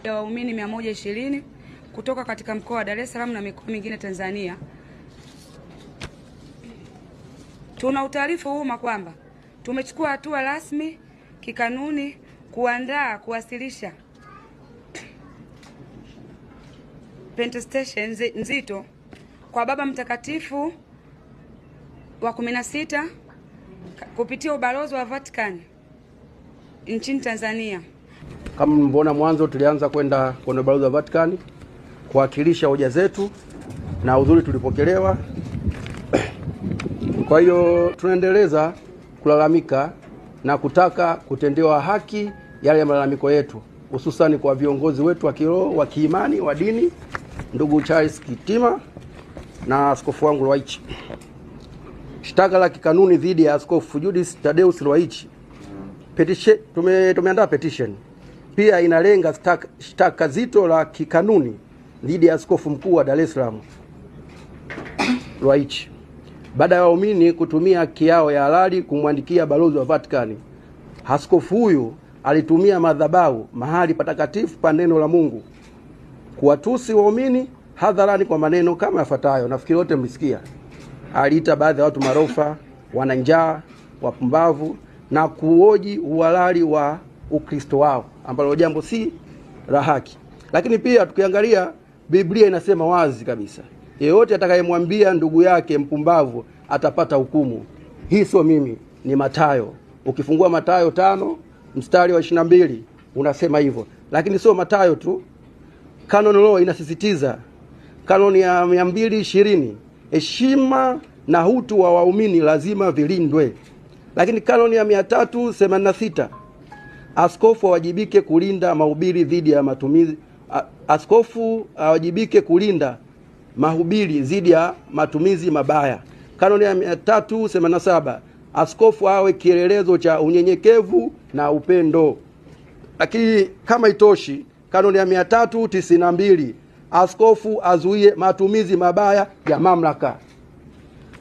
ya waumini 120 kutoka katika mkoa wa Dar es Salaam na mikoa mingine Tanzania. Tuna utaarifu umma kwamba tumechukua hatua rasmi kikanuni kuandaa kuwasilisha pentestation nzito kwa Baba Mtakatifu wa 16 kupitia ubalozi wa Vatican nchini Tanzania. Kama mliona mwanzo, tulianza kwenda kwenye ubalozi wa Vatican kuwakilisha hoja zetu na uzuri tulipokelewa. Kwa hiyo tunaendeleza kulalamika na kutaka kutendewa haki yale malalamiko yetu, hususan kwa viongozi wetu wa kiroho, wa kiimani, wa dini, ndugu Charles Kitima na askofu wangu Ruwaichi. Shtaka la kikanuni dhidi ya Askofu Judice Thaddeus Ruwaichi, tumeandaa petition. Pia inalenga shtaka zito la kikanuni dhidi ya askofu mkuu wa Dar es Salaam Ruwaichi, baada ya waumini kutumia haki yao ya halali kumwandikia balozi wa Vatican. Askofu huyu alitumia madhabahu, mahali patakatifu pa neno la Mungu, kuwatusi waumini hadharani kwa maneno kama yafuatayo. Nafikiri wote mlisikia. Aliita baadhi ya watu marofa, wananjaa, wapumbavu na kuoji uhalali wa Ukristo wao, ambalo jambo si la haki. Lakini pia tukiangalia Biblia inasema wazi kabisa, yeyote atakayemwambia ndugu yake mpumbavu atapata hukumu. Hii sio mimi, ni Mathayo. Ukifungua Mathayo 5 mstari wa 22 unasema hivyo. Lakini sio Mathayo tu, Canon Law inasisitiza, kanoni ya 220, heshima na utu wa waumini lazima vilindwe. Lakini kanoni ya 386, askofu awajibike kulinda mahubiri dhidi ya matumizi, askofu awajibike kulinda mahubiri dhidi ya matumizi mabaya. Kanoni ya 387, askofu awe kielelezo cha unyenyekevu na upendo. Lakini kama itoshi, kanoni ya 392, askofu azuie matumizi mabaya ya mamlaka.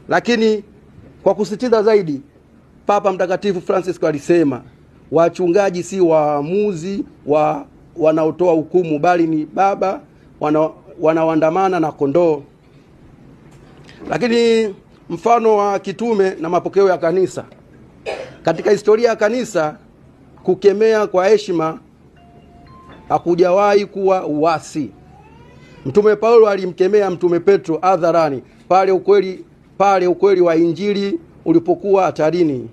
Lakini kwa kusisitiza zaidi, Papa Mtakatifu Francis alisema wachungaji si waamuzi wanaotoa hukumu, bali ni baba wanaoandamana na kondoo. Lakini mfano wa kitume na mapokeo ya kanisa. Katika historia ya kanisa, kukemea kwa heshima hakujawahi kuwa uasi. Mtume Paulo alimkemea Mtume Petro hadharani pale ukweli wa Injili ulipokuwa hatarini.